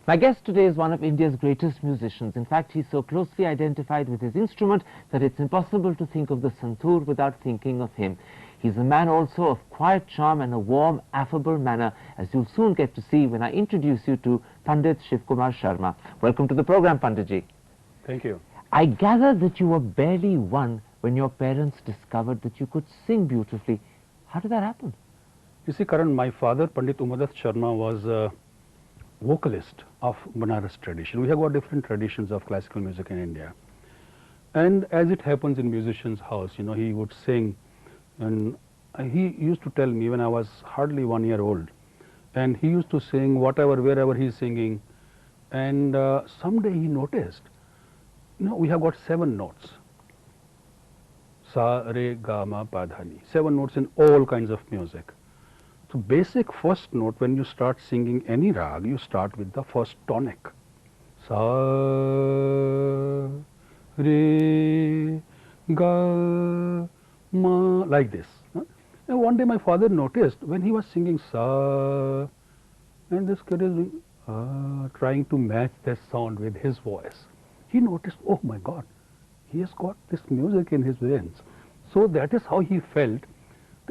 My guest today is one of India's greatest musicians. In fact, he's so closely identified with his instrument that it's impossible to think of the santoor without thinking of him. He's a man also of quiet charm and a warm, affable manner, as you'll soon get to see when I introduce you to Pandit Shiv Kumar Sharma. Welcome to the program, Panditji. Thank you. I gather that you were barely one when your parents discovered that you could sing beautifully. How did that happen? You see, Karan, my father, Pandit Umadat Sharma, was a vocalist of Banaras tradition. We have got different traditions of classical music in India. And as it happens in musician's house, you know, he would sing. And he used to tell me when I was hardly 1 year old. And he used to sing whatever, wherever he's singing. And someday he noticed, you know, we have got 7 notes. Sa, re, ga, ma, pa, dha, ni. 7 notes in all kinds of music. So basic first note, when you start singing any rag, you start with the first tonic. Sa, re, ga, ma, like this. And one day my father noticed when he was singing sa, and this kid is trying to match that sound with his voice. He noticed, oh my God, he has got this music in his veins. So that is how he felt.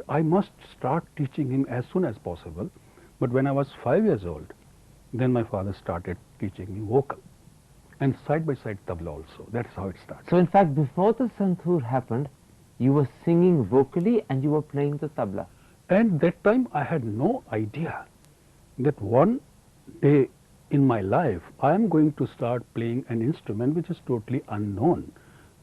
I must start teaching him as soon as possible. But when I was 5 years old, then my father started teaching me vocal. And side by side tabla also. That's how it started. So in fact, before the santoor happened, you were singing vocally and you were playing the tabla. And that time I had no idea that one day in my life I am going to start playing an instrument which is totally unknown.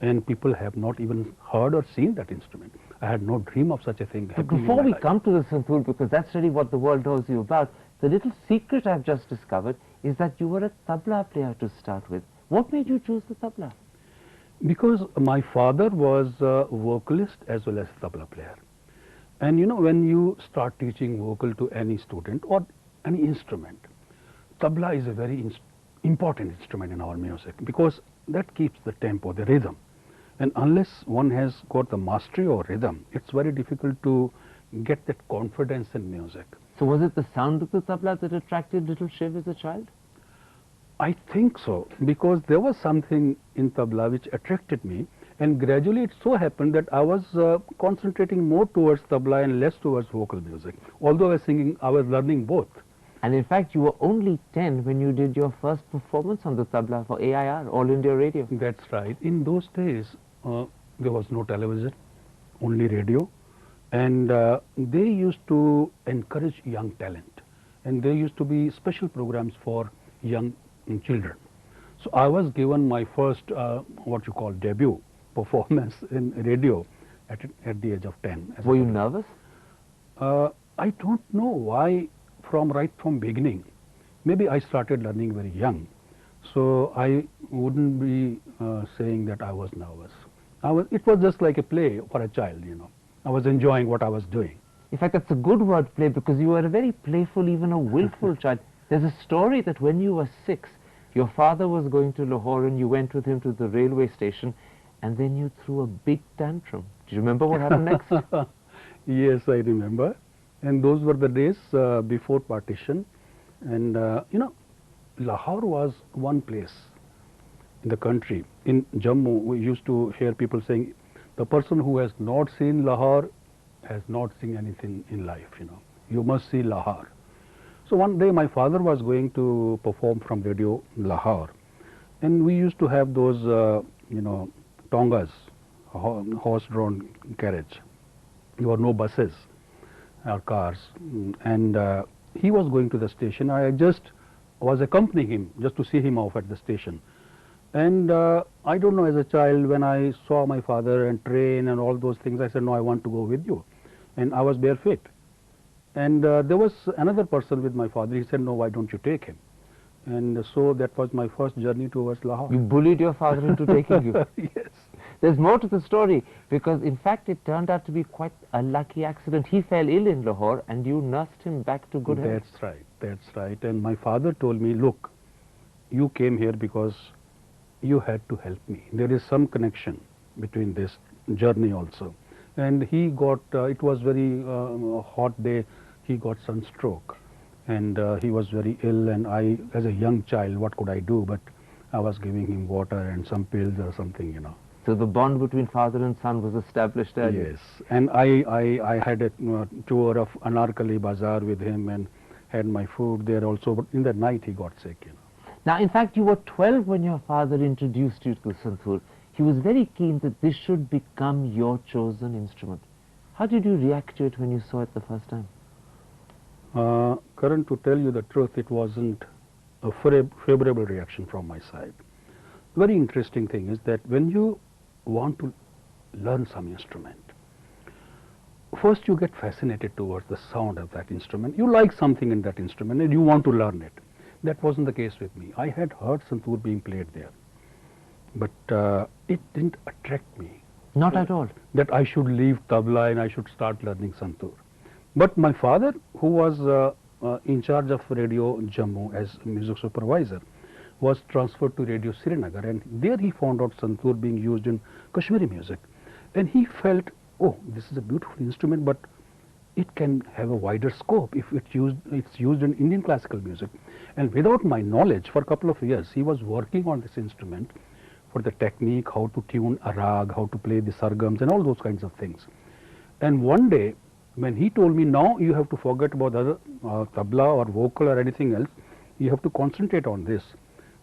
And people have not even heard or seen that instrument. I had no dream of such a thing But happening before in my we life. come to the santoor, because that's really what the world knows you about, the little secret I've just discovered is that you were a tabla player to start with. What made you choose the tabla? Because my father was a vocalist as well as a tabla player. And you know, when you start teaching vocal to any student or any instrument, tabla is a very important instrument in our music because that keeps the tempo, the rhythm. And unless one has got the mastery of rhythm, it's very difficult to get that confidence in music. So was it the sound of the tabla that attracted little Shiv as a child? I think so, because there was something in tabla which attracted me, and gradually it so happened that I was concentrating more towards tabla and less towards vocal music. Although I was singing, I was learning both. And in fact, you were only 10 when you did your first performance on the tabla for AIR, All India Radio. That's right. In those days, there was no television, only radio. And they used to encourage young talent. And there used to be special programs for young children. So I was given my first, what you call debut performance in radio at the age of 10. Were you nervous? I don't know why right from beginning. Maybe I started learning very young. So I wouldn't be saying that I was nervous. It was just like a play for a child, you know. I was enjoying what I was doing. In fact, that's a good word, play, because you were a very playful, even a willful child. There's a story that when you were 6, your father was going to Lahore and you went with him to the railway station and then you threw a big tantrum. Do you remember what happened next? Yes, I remember. And those were the days before partition. And, you know, Lahore was one place in the country. In Jammu, we used to hear people saying, the person who has not seen Lahore has not seen anything in life, you know. You must see Lahore. So one day my father was going to perform from Radio Lahore. And we used to have those, you know, tongas, horse-drawn carriage. There were no buses or cars. And he was going to the station. I just was accompanying him just to see him off at the station. And I don't know, as a child, when I saw my father and train and all those things, I said, no, I want to go with you. And I was bare feet. And there was another person with my father. He said, no, why don't you take him? And so that was my first journey towards Lahore. You bullied your father into taking you. Yes. There's more to the story, because in fact it turned out to be quite a lucky accident. He fell ill in Lahore and you nursed him back to good health. That's right, that's right. And my father told me, look, you came here because you had to help me. There is some connection between this journey also. And he got, it was very hot day, he got sunstroke. and he was very ill, and I, as a young child, what could I do? But I was giving him water and some pills or something, you know. So the bond between father and son was established early. Yes, and I had a tour of Anarkali Bazaar with him and had my food there also, but in the night he got sick, you know. Now, in fact, you were 12 when your father introduced you to the santoor. He was very keen that this should become your chosen instrument. How did you react to it when you saw it the first time? Karan, to tell you the truth, it wasn't a favorable reaction from my side. Very interesting thing is that when you want to learn some instrument, first you get fascinated towards the sound of that instrument. You like something in that instrument and you want to learn it. That wasn't the case with me. I had heard santoor being played there, but it didn't attract me. Not at all. That I should leave tabla and I should start learning santoor. But my father, who was in charge of Radio Jammu as music supervisor, was transferred to Radio Srinagar, and there he found out santoor being used in Kashmiri music. And he felt, oh, this is a beautiful instrument, but it can have a wider scope if it's used in Indian classical music. And without my knowledge, for a couple of years, he was working on this instrument for the technique, how to tune a rag, how to play the sargams and all those kinds of things. And one day, when he told me, now you have to forget about other tabla or vocal or anything else, you have to concentrate on this.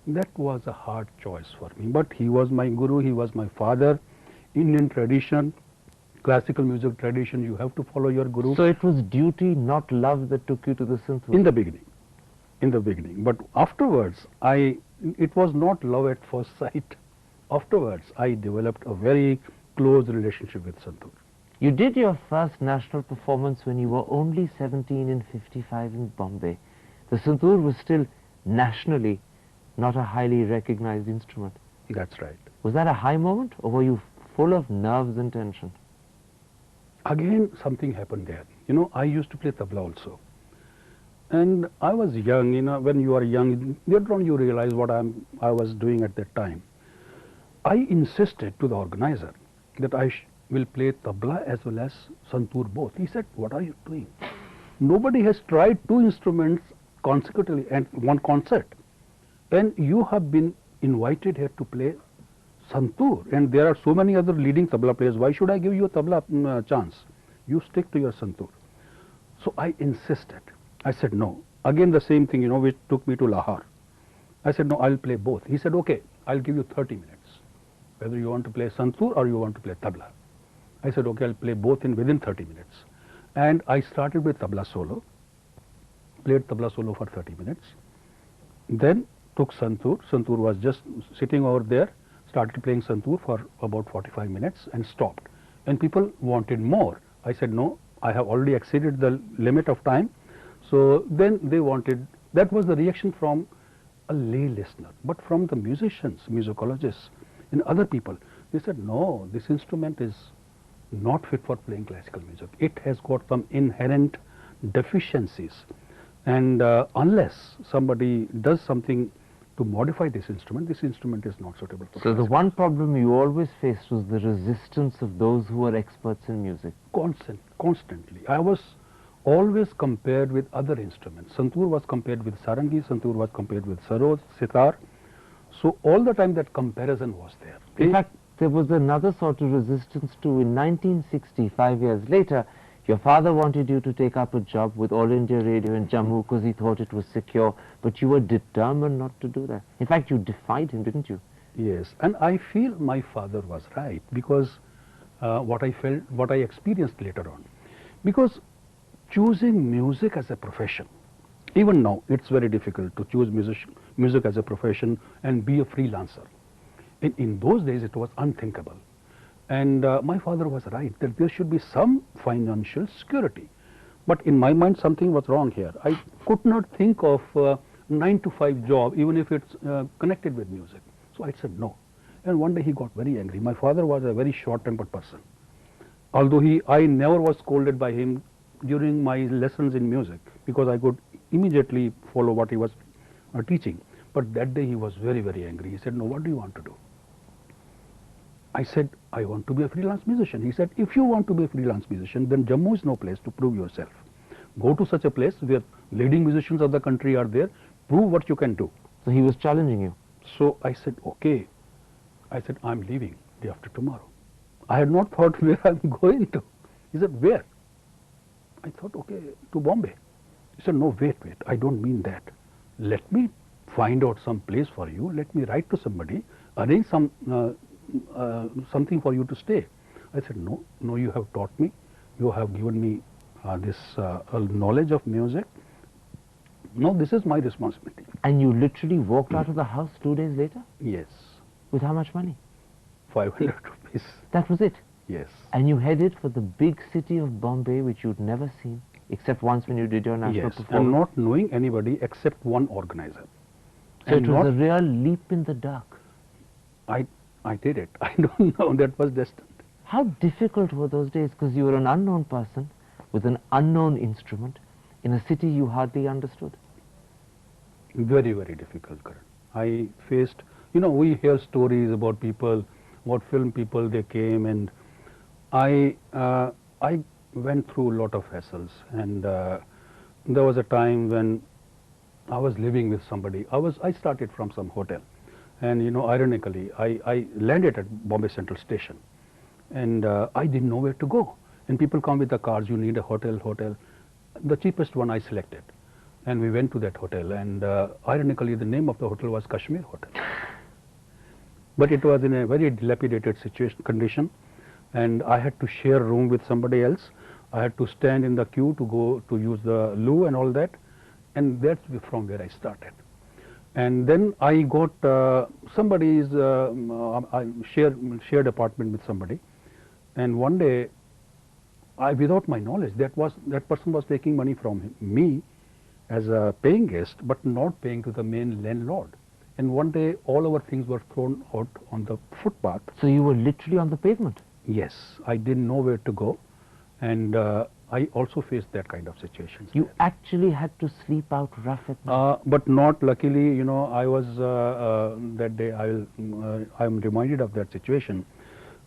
That was a hard choice for me. But he was my guru, he was my father. Indian tradition, classical music tradition, you have to follow your guru. So it was duty, not love, that took you to the santoor? In the beginning. But afterwards, it was not love at first sight. Afterwards, I developed a very close relationship with santoor. You did your first national performance when you were only 17 in '55 in Bombay. The santoor was still nationally not a highly recognized instrument. That's right. Was that a high moment, or were you full of nerves and tension? Again, something happened there. You know, I used to play tabla also. And I was young, you know, when you are young, later on you realize what I was doing at that time. I insisted to the organizer that I will play tabla as well as santoor both. He said, what are you doing? Nobody has tried two instruments consecutively and one concert. And you have been invited here to play santoor, and there are so many other leading tabla players. Why should I give you a tabla chance? You stick to your santoor. So I insisted. I said no. Again the same thing, you know, which took me to Lahore. I said no, I'll play both. He said okay, I'll give you 30 minutes. Whether you want to play santoor or you want to play tabla. I said okay, I'll play both within 30 minutes. And I started with tabla solo. Played tabla solo for 30 minutes. Then took santoor. Santoor was just sitting over there. Started playing santoor for about 45 minutes and stopped. And people wanted more. I said no, I have already exceeded the limit of time. So then they wanted, that was the reaction from a lay listener. But from the musicians, musicologists and other people, they said no, this instrument is not fit for playing classical music. It has got some inherent deficiencies. And unless somebody does something to modify this instrument is not suitable for So the one problem you always faced was the resistance of those who were experts in music. Constantly. I was always compared with other instruments. Santoor was compared with sarangi, santoor was compared with sarod, sitar. So all the time that comparison was there. In fact, there was another sort of resistance too. In 1960, 5 years later, your father wanted you to take up a job with All India Radio in Jammu because he thought it was secure, but you were determined not to do that. In fact, you defied him, didn't you? Yes, and I feel my father was right, because what I experienced later on. Because choosing music as a profession, even now it's very difficult to choose music as a profession and be a freelancer. In those days it was unthinkable. And my father was right that there should be some financial security. But in my mind something was wrong here. I could not think of a 9-to-5 job even if it's connected with music. So I said no. And one day he got very angry. My father was a very short-tempered person. Although I never was scolded by him during my lessons in music, because I could immediately follow what he was teaching. But that day he was very, very angry. He said, no, what do you want to do? I said, I want to be a freelance musician. He said, if you want to be a freelance musician, then Jammu is no place to prove yourself. Go to such a place where leading musicians of the country are there. Prove what you can do. So he was challenging you. So I said, okay. I said, I'm leaving day after tomorrow. I had not thought where I'm going to. He said, where? I thought, okay, to Bombay. He said, no, wait, I don't mean that. Let me find out some place for you. Let me write to somebody, arrange something for you to stay. I said, no, you have taught me. You have given me this knowledge of music. No, this is my responsibility. And you literally walked out of the house 2 days later? Yes. With how much money? 500 rupees. That was it? Yes. And you headed for the big city of Bombay, which you'd never seen, except once when you did your national performance. And not knowing anybody except one organizer. So it was a real leap in the dark. I did it. I don't know, that was destined. How difficult were those days? Because you were an unknown person with an unknown instrument in a city you hardly understood. Very, very difficult, Karan. I faced, we hear stories about people, about film people, they came, and I went through a lot of hassles, and there was a time when I was living with somebody. I started from some hotel, and ironically, I landed at Bombay Central Station, and I didn't know where to go. And people come with the cars, you need a hotel. The cheapest one I selected, and we went to that hotel, and ironically, the name of the hotel was Kashmir Hotel. But it was in a very dilapidated condition, and I had to share a room with somebody else. I had to stand in the queue to go to use the loo and all that, and that's from where I started. And then I got somebody's I shared apartment with somebody, and one day, without my knowledge, that person was taking money from me as a paying guest, but not paying to the main landlord. And one day, all our things were thrown out on the footpath. So you were literally on the pavement? Yes, I didn't know where to go, and I also faced that kind of situations. You actually had to sleep out rough at night? But not luckily, I was, that day, I'm reminded of that situation.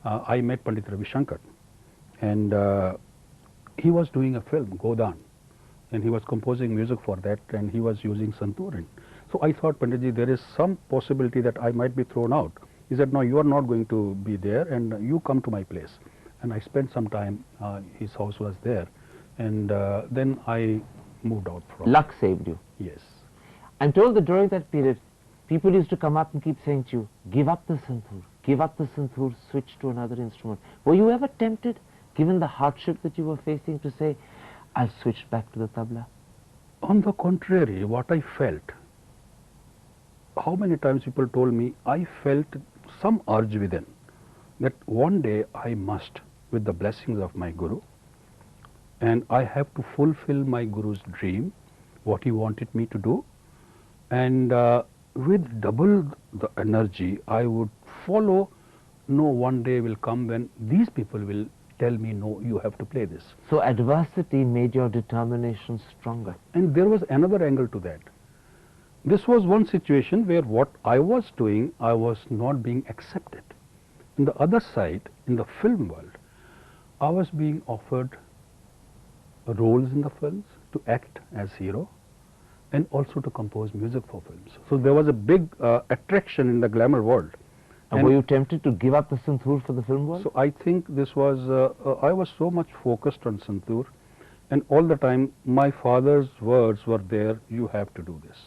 I met Pandit Ravi Shankar, and he was doing a film, Godan, and he was composing music for that, and he was using santoor. So I thought, Panditji, there is some possibility that I might be thrown out. He said, no, you are not going to be there, and you come to my place. And I spent some time, his house was there, and then I moved out from. Luck saved you? Yes. I'm told that during that period, people used to come up and keep saying to you, give up the santoor, switch to another instrument. Were you ever tempted, given the hardship that you were facing, to say, I'll switch back to the tabla? On the contrary, what I felt, how many times people told me, I felt some urge within that one day I must, with the blessings of my Guru, and I have to fulfill my Guru's dream, what he wanted me to do, and with double the energy I would follow. No, one day will come when these people will tell me, no, you have to play this. So adversity made your determination stronger. And there was another angle to that. This was one situation where what I was doing, I was not being accepted. On the other side, in the film world, I was being offered roles in the films, to act as hero, and also to compose music for films. So there was a big attraction in the glamour world. And were you tempted to give up the santoor for the film world? So I think this was, I was so much focused on santoor, and all the time my father's words were there, you have to do this.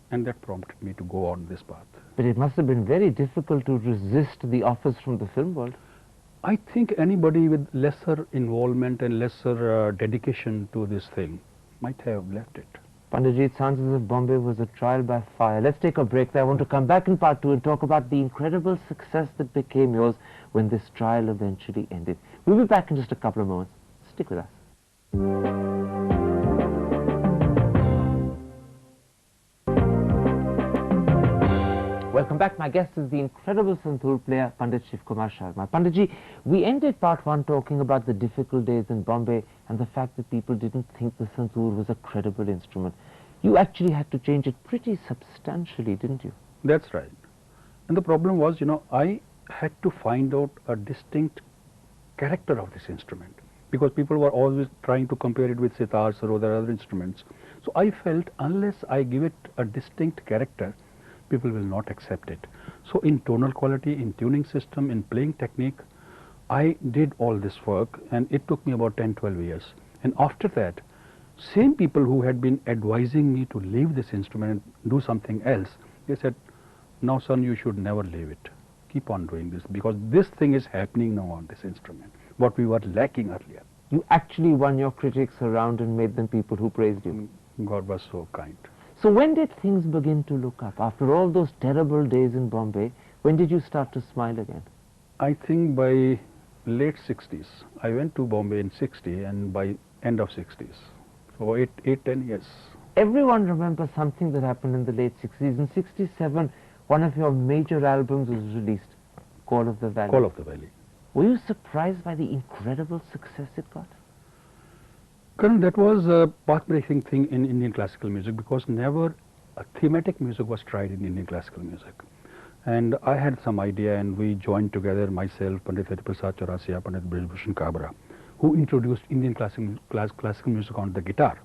And that prompted me to go on this path. But it must have been very difficult to resist the offers from the film world. I think anybody with lesser involvement and lesser dedication to this thing might have left it. Panditji, it sounds as if Bombay was a trial by fire. Let's take a break there. I want to come back in part 2 and talk about the incredible success that became yours when this trial eventually ended. We'll be back in just a couple of moments. Stick with us. Welcome back. My guest is the incredible santoor player, Pandit Shiv Kumar Sharma. Panditji, we ended part 1 talking about the difficult days in Bombay and the fact that people didn't think the santoor was a credible instrument. You actually had to change it pretty substantially, didn't you? That's right. And the problem was, I had to find out a distinct character of this instrument. because people were always trying to compare it with sitars or other instruments. So I felt unless I give it a distinct character, people will not accept it. So in tonal quality, in tuning system, in playing technique, I did all this work, and it took me about 10-12 years. And after that, same people who had been advising me to leave this instrument and do something else, they said, now son, you should never leave it. Keep on doing this, because this thing is happening now on this instrument, what we were lacking earlier. You actually won your critics around and made them people who praised you. God was so kind. So when did things begin to look up? After all those terrible days in Bombay, when did you start to smile again? I think by late 60s. I went to Bombay in 60 and by end of 60s. So 10 years. Everyone remembers something that happened in the late 60s. In 67, one of your major albums was released, Call of the Valley. Call of the Valley. Were you surprised by the incredible success it got? Karan, that was a path-breaking thing in Indian classical music, because never a thematic music was tried in Indian classical music. And I had some idea, and we joined together, myself, Pandit Hariprasad Chaurasia, Pandit Brij Bhushan Kabra, who introduced Indian classical music on the guitar.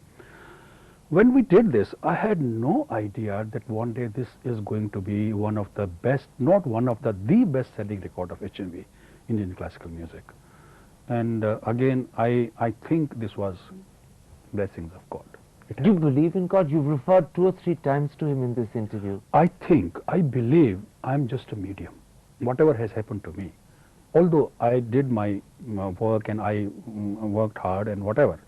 When we did this, I had no idea that one day this is going to be one of the best, not one of the best-selling record of HMV, Indian classical music. And again, I think this was blessings of God. Do you believe in God? You've referred 2 or 3 times to him in this interview. I believe I'm just a medium, whatever has happened to me. Although I did my work and I worked hard and whatever,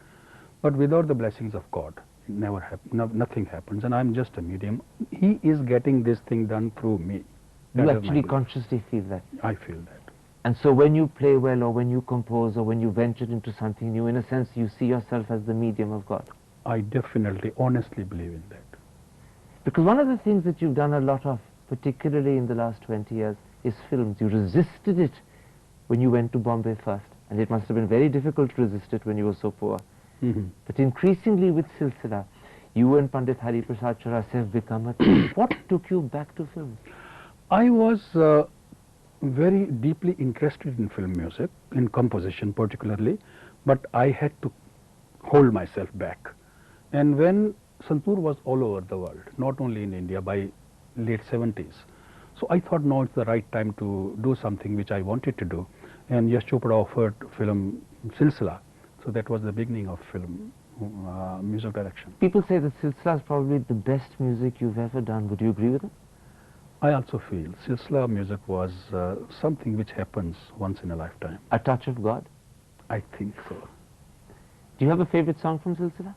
but without the blessings of God, it never nothing happens, and I'm just a medium. He is getting this thing done through me. You actually consciously feel that? I feel that. And so when you play well, or when you compose, or when you venture into something new, in a sense you see yourself as the medium of God? I definitely, honestly believe in that. Because one of the things that you've done a lot of, particularly in the last 20 years, is films. You resisted it when you went to Bombay first, and it must have been very difficult to resist it when you were so poor. But increasingly with Silsila, you and Pandit Hariprasad Chaurasia have become a team. What took you back to film? I was very deeply interested in film music, in composition particularly, but I had to hold myself back. And when Santoor was all over the world, not only in India, by late 70s, so I thought now it's the right time to do something which I wanted to do. And Yash Chopra offered film Silsila, so that was the beginning of film music direction. People say that Silsila is probably the best music you've ever done. Would you agree with them? I also feel Silsila music was something which happens once in a lifetime. A touch of God? I think so. Do you have a favorite song from Silsila?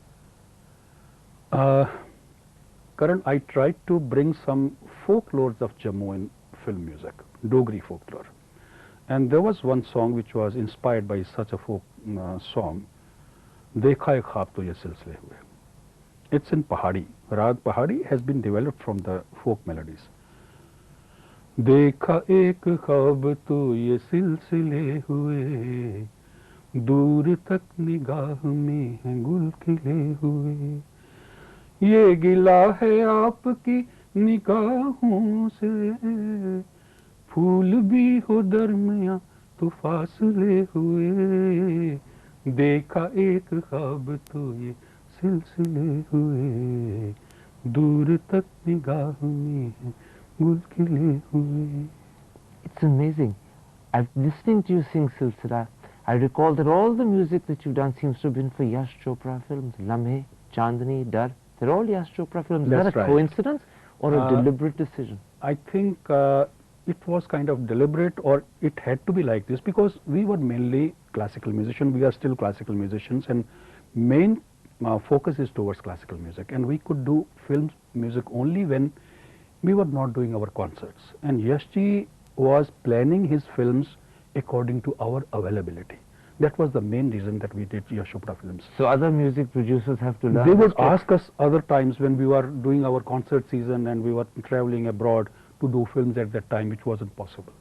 Karan, I tried to bring some folklores of Jammu in film music, Dogri folklore. And there was one song which was inspired by such a folk song, Dekha Ek Khwaab To Ye Silsile Hue. It's in Pahadi. Rag Pahadi has been developed from the folk melodies. Dekha ek khwab to ye silsile hue, दूर तक निगाह में है गुल खिले हुए, ये गिला है आपकी निगाहों से, फूल भी हो दरमियां तो फासले हुए, देखा एक ख्वाब तो ये सिलसिले हुए, दूर तक निगाह में है गुल खिले हुए. It's amazing. I'm listening to you sing Silsila. I recall that all the music that you've done seems to have been for Yash Chopra films. Lamhe, Chandni, Dar, they're all Yash Chopra films. That's Is that a right. coincidence or a deliberate decision? I think it was kind of deliberate, or it had to be like this, because we were mainly classical musicians. We are still classical musicians, and main focus is towards classical music. And we could do film music only when we were not doing our concerts. And Yashji was planning his films according to our availability. That was the main reason that we did Yash Chopra films. So other music producers have to learn. They would ask us other times when we were doing our concert season and we were traveling abroad to do films at that time, which wasn't possible.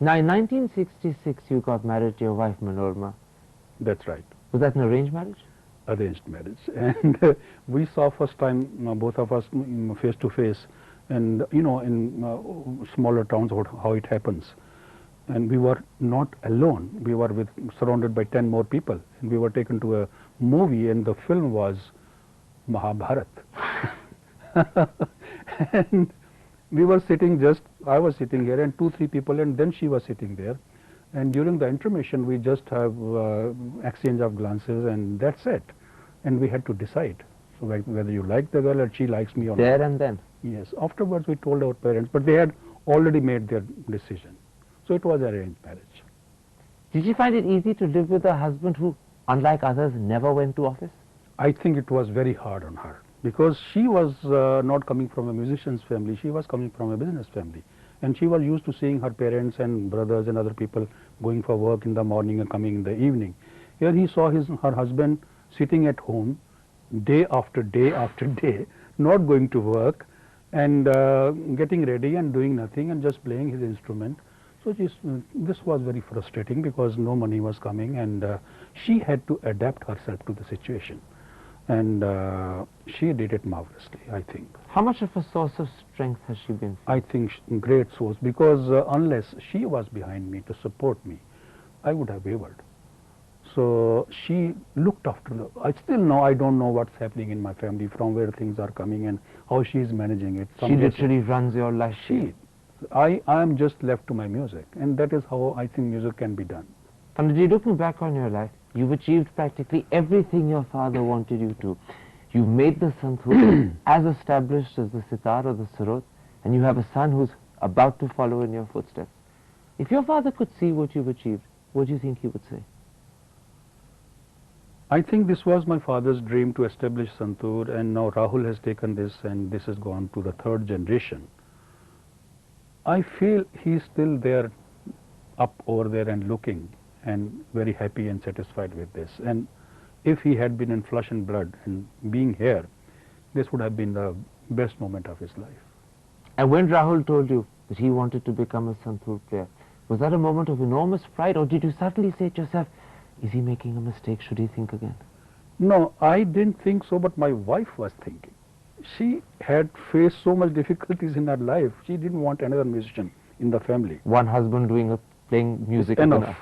Now in 1966 you got married to your wife Manorma. That's right. Was that an arranged marriage? Arranged marriage. And we saw first time both of us face to face, and you know, in smaller towns how it happens. and we were not alone. We were surrounded by 10 more people, and we were taken to a movie, and the film was Mahabharat. And we were sitting I was sitting here and 2-3 people, and then she was sitting there. And during the intermission, we just have exchange of glances, and that's it. And we had to decide whether you like the girl or she likes me or not. There and then? Yes. Afterwards, we told our parents, but they had already made their decision. So it was arranged marriage. Did you find it easy to live with a husband who, unlike others, never went to office? I think it was very hard on her, because she was not coming from a musician's family. She was coming from a business family. And she was used to seeing her parents and brothers and other people going for work in the morning and coming in the evening. Here he saw her husband sitting at home day after day after day, not going to work, and getting ready and doing nothing and just playing his instrument. So this was very frustrating, because no money was coming, and she had to adapt herself to the situation. And she did it marvelously, I think. How much of a source of strength has she been? I think great source, because unless she was behind me to support me, I would have wavered. So she looked after I still know, I don't know what's happening in my family, from where things are coming and how she is managing it. She literally runs your life. I am just left to my music, and that is how I think music can be done. Panditji, looking back on your life, you've achieved practically everything your father wanted you to. You've made the santoor as established as the sitar or the sarod, and you have a son who's about to follow in your footsteps. If your father could see what you've achieved, what do you think he would say? I think this was my father's dream to establish santoor, and now Rahul has taken this, and this has gone to the 3rd generation. I feel he's still there, up over there and looking, and very happy and satisfied with this. And if he had been in flesh and blood and being here, this would have been the best moment of his life. And when Rahul told you that he wanted to become a santoor player, was that a moment of enormous pride, or did you suddenly say to yourself, is he making a mistake, should he think again? No, I didn't think so, but my wife was thinking. She had faced so much difficulties in her life. She didn't want another musician in the family. One husband playing music is enough.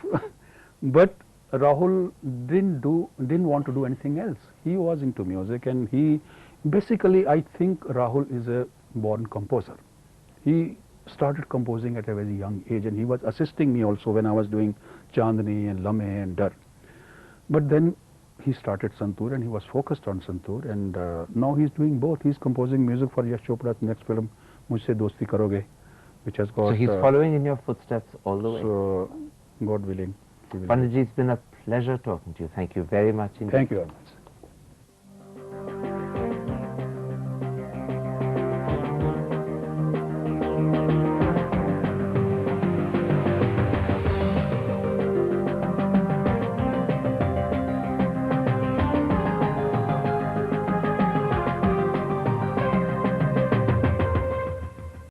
But Rahul didn't want to do anything else. He was into music, and he basically, I think Rahul is a born composer. He started composing at a very young age, and he was assisting me also when I was doing Chandni and Lamhe and Dar. But then he started santoor, and he was focused on santoor, and now he's doing both. He's composing music for Yash Chopra's next film, Mujhse Dosti Karoge, which has got... So he's following in your footsteps all the way. So, God willing. Panditji, it's been a pleasure talking to you. Thank you very much indeed. Thank you very much.